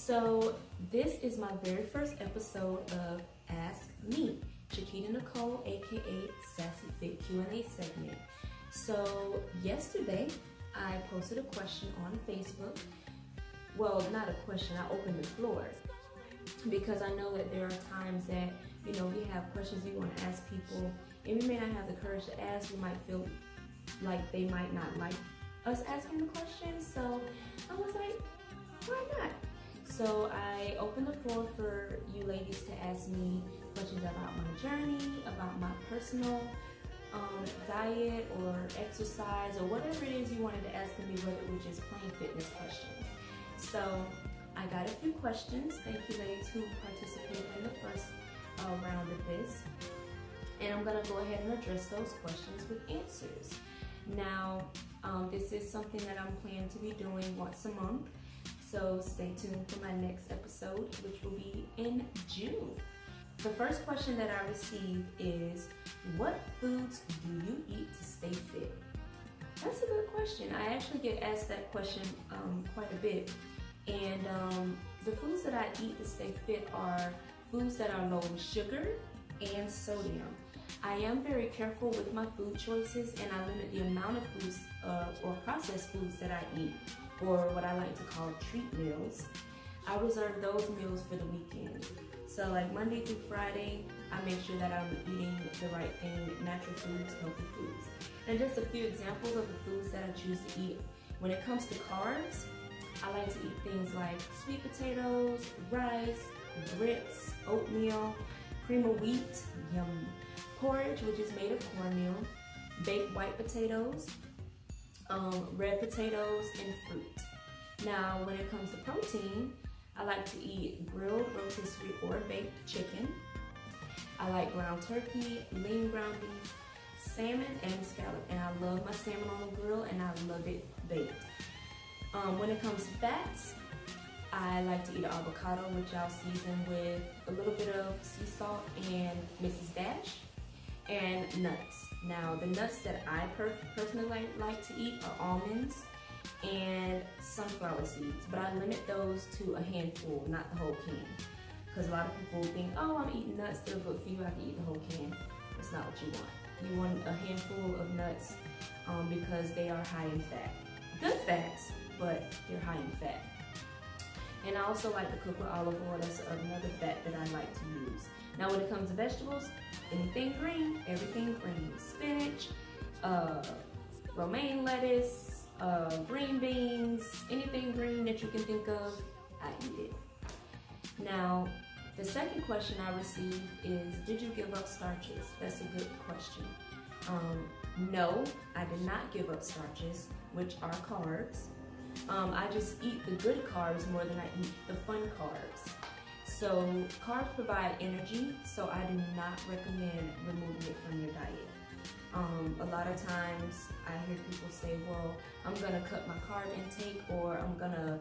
So this is my very first episode of Ask Me, Chiquita Nicole, aka SassyFit Q&A segment. So yesterday I posted a question on Facebook. Well, not a question, I opened the floor because I know that there are times that, we have questions we want to ask people and we may not have the courage to ask. We might feel like they might not like us asking the question. So I was like, why not? So I opened the floor for you ladies to ask me questions about my journey, about my personal diet or exercise or whatever it is you wanted to ask me, whether it was just plain fitness questions. So I got a few questions. Thank you ladies who participated in the first round of this. And I'm going to go ahead and address those questions with answers. Now, this is something that I'm planning to be doing once a month. So stay tuned for my next episode, which will be in June. The first question that I received is, what foods do you eat to stay fit? That's a good question. I actually get asked that question quite a bit. And the foods that I eat to stay fit are foods that are low in sugar and sodium. I am very careful with my food choices, and I limit the amount of foods or processed foods that I eat, or what I like to call treat meals. I reserve those meals for the weekend. So like Monday through Friday, I make sure that I'm eating the right thing, natural foods, healthy foods. And just a few examples of the foods that I choose to eat. When it comes to carbs, I like to eat things like sweet potatoes, rice, grits, oatmeal, cream of wheat, yum, porridge, which is made of cornmeal, baked white potatoes, red potatoes, and fruit. Now, when it comes to protein, I like to eat grilled, rotisserie, or baked chicken. I like ground turkey, lean ground beef, salmon, and scallop. And I love my salmon on the grill, and I love it baked. When it comes to fats, I like to eat an avocado, which I'll season with a little bit of sea salt and Mrs. Dash, and nuts. Now, the nuts that I personally like to eat are almonds and sunflower seeds, but I limit those to a handful, not the whole can. Because a lot of people think, oh, I'm eating nuts, they're good for you, I can eat the whole can. That's not what you want. You want a handful of nuts because they are high in fat. Good fats, but they're high in fat. And I also like to cook with olive oil. That's another fat that I like to use. Now, when it comes to vegetables, anything green, everything green. Spinach, romaine lettuce, green beans, anything green that you can think of, I eat it. Now, the second question I received is, did you give up starches? That's a good question. No, I did not give up starches, which are carbs. I just eat the good carbs more than I eat the fun carbs. So carbs provide energy, so I do not recommend removing it from your diet. A lot of times I hear people say, well, I'm gonna cut my carb intake, or I'm gonna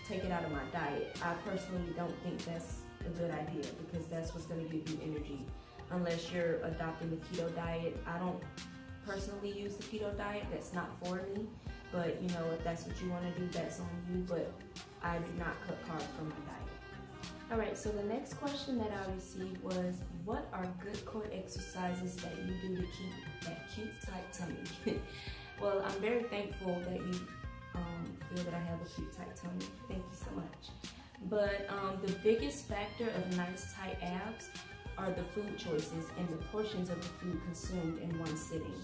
take it out of my diet. I personally don't think that's a good idea, because that's what's gonna give you energy. Unless you're adopting the keto diet. I don't personally use the keto diet, that's not for me. But if that's what you want to do, that's on you. But I do not cut carbs from my diet. Alright, so the next question that I received was, what are good core exercises that you do to keep that cute, tight tummy? Well, I'm very thankful that you feel that I have a cute, tight tummy. Thank you so much. But the biggest factor of nice, tight abs are the food choices and the portions of the food consumed in one sitting.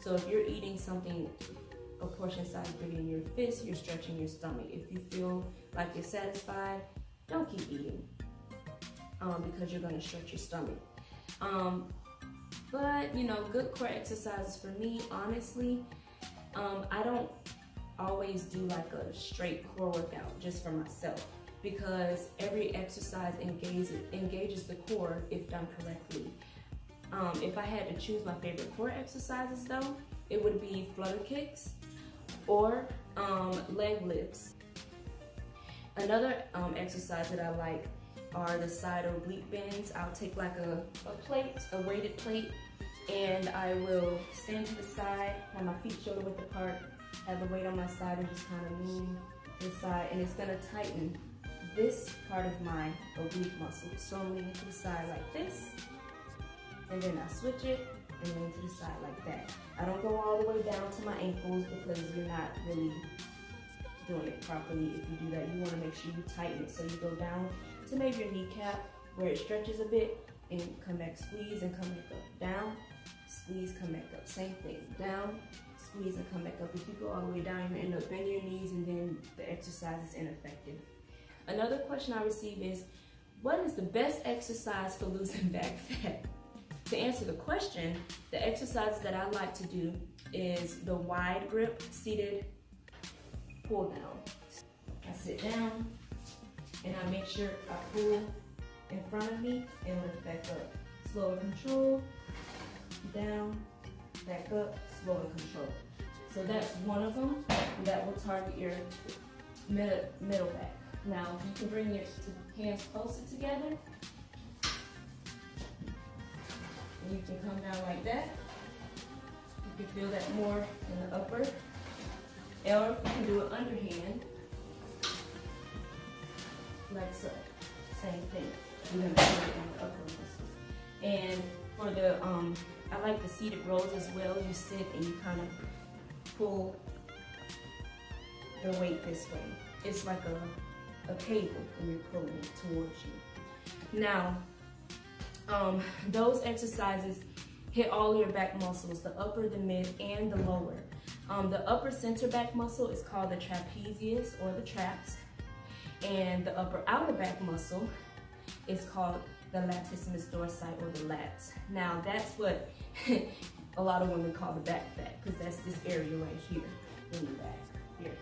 So if you're eating something a portion size bigger than your fist, you're stretching your stomach. If you feel like you're satisfied, don't keep eating because you're going to stretch your stomach. But good core exercises for me, honestly, I don't always do like a straight core workout just for myself, because every exercise engages the core if done correctly. If I had to choose my favorite core exercises though, it would be flutter kicks or leg lifts. Another exercise that I like are the side oblique bends. I'll take like a plate, a weighted plate, and I will stand to the side, have my feet shoulder width apart, have the weight on my side, and just kind of move to the side, and it's gonna tighten this part of my oblique muscle. So I'm leaning to the side like this, and then I switch it and lean to the side like that. I don't go all the way down to my ankles because you're not really doing it properly. If you do that, you want to make sure you tighten it. So you go down to maybe your kneecap where it stretches a bit, and come back, squeeze, and come back up. Down, squeeze, come back up. Same thing. Down, squeeze, and come back up. If you go all the way down, you end up bending your knees, and then the exercise is ineffective. Another question I receive is, what is the best exercise for losing back fat? To answer the question, the exercise that I like to do is the wide grip seated pull down. I sit down and I make sure I pull in front of me and lift back up. Slow and control, down, back up, slow and control. So that's one of them that will target your middle back. Now you can bring your hands closer together. And you can come down like that. You can feel that more in the upper. Or you can do it underhand, like so. Same thing. You're gonna feel it in the upper muscles. And for the, I like the seated rows as well. You sit and you kind of pull the weight this way. It's like a cable when you're pulling it towards you. Now, those exercises hit all your back muscles, the upper, the mid, and the lower. The upper center back muscle is called the trapezius or the traps, and the upper outer back muscle is called the latissimus dorsi or the lats. Now that's what a lot of women call the back fat, because that's this area right here in your back. Here.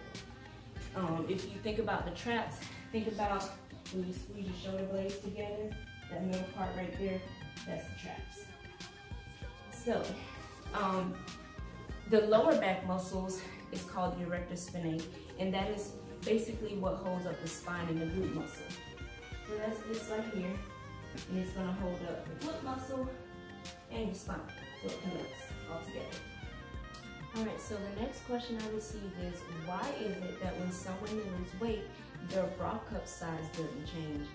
If you think about the traps, think about when you squeeze your shoulder blades together, that middle part right there, that's the traps. So, the lower back muscles is called the erector spinae, and that is basically what holds up the spine and the glute muscle. So that's this right here, and it's gonna hold up the glute muscle and your spine, so it connects all together. All right, so the next question I received is, why is it that when someone loses weight, their bra cup size doesn't change?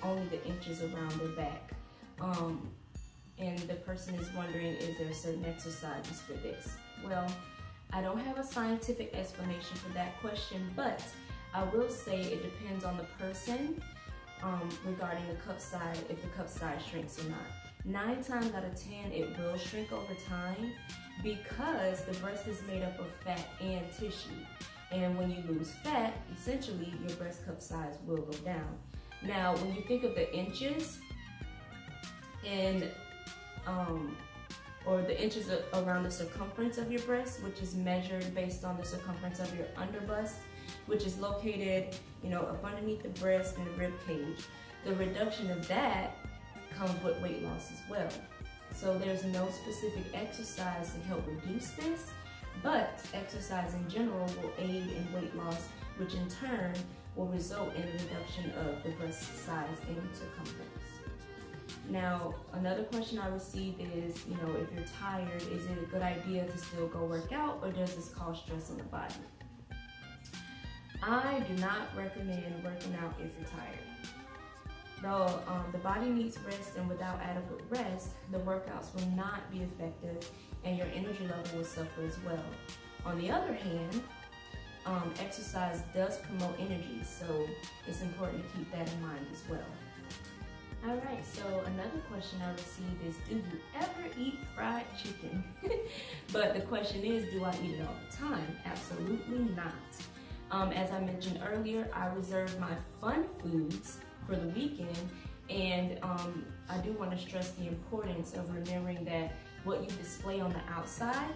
Only the inches around their back. And the person is wondering, is there certain exercises for this? Well, I don't have a scientific explanation for that question, but I will say it depends on the person regarding the cup size, if the cup size shrinks or not. 9 times out of 10, it will shrink over time because the breast is made up of fat and tissue. And when you lose fat, essentially your breast cup size will go down. Now, when you think of the inches and or the inches around the circumference of your breast, which is measured based on the circumference of your underbust, which is located, up underneath the breast and the rib cage. The reduction of that comes with weight loss as well. So there's no specific exercise to help reduce this, but exercise in general will aid in weight loss, which in turn will result in a reduction of the breast size and circumference. Now, another question I received is, if you're tired, is it a good idea to still go work out, or does this cause stress on the body? I do not recommend working out if you're tired. Though the body needs rest, and without adequate rest, the workouts will not be effective and your energy level will suffer as well. On the other hand, exercise does promote energy, so it's important to keep that in mind as well. Alright, so another question I received is, do you ever eat fried chicken? But the question is, do I eat it all the time? Absolutely not. As I mentioned earlier, I reserve my fun foods for the weekend, and I do want to stress the importance of remembering that what you display on the outside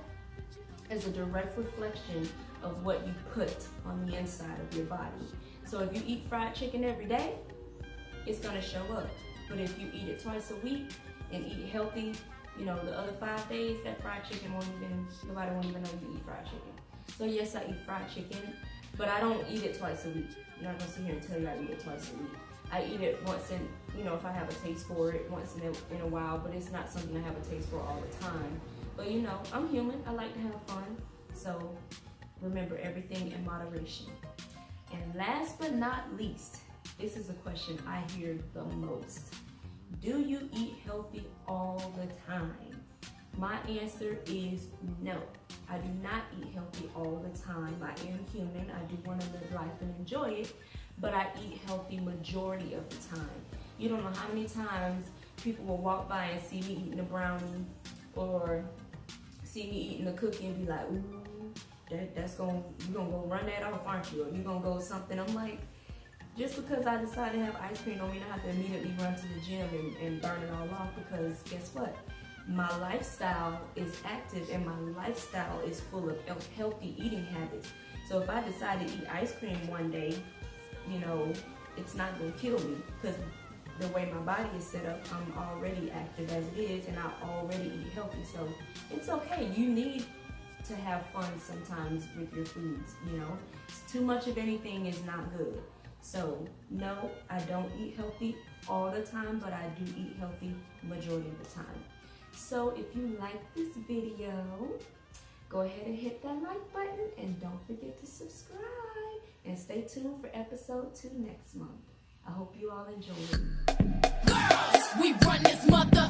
is a direct reflection of what you put on the inside of your body. So if you eat fried chicken every day, it's going to show up. But if you eat it twice a week and eat healthy, the other 5 days, that fried chicken nobody won't even know you eat fried chicken. So yes, I eat fried chicken, but I don't eat it twice a week. I'm not going to sit here and tell you I eat it twice a week. I eat it once in, if I have a taste for it, once in a while, but it's not something I have a taste for all the time. But I'm human, I like to have fun, so remember everything in moderation. And last but not least, this is a question I hear the most. Do you eat healthy all the time? My answer is no. I do not eat healthy all the time. I am human. I do want to live life and enjoy it, but I eat healthy majority of the time. You don't know how many times people will walk by and see me eating a brownie or see me eating a cookie and be like, ooh, you're gonna go run that off, aren't you? Or you're gonna go something. I'm like, just because I decide to have ice cream don't mean I have to immediately run to the gym and burn it all off, because guess what? My lifestyle is active and my lifestyle is full of healthy eating habits. So if I decide to eat ice cream one day, you know, it's not gonna kill me, because the way my body is set up, I'm already active as it is, and I already eat healthy. So it's okay. You need to have fun sometimes with your foods, you know. Too much of anything is not good. So no, I don't eat healthy all the time, but I do eat healthy majority of the time. So if you like this video, go ahead and hit that like button, and don't forget to subscribe, and stay tuned for episode 2 next month. I hope you all enjoy it. Girls, we run this mother.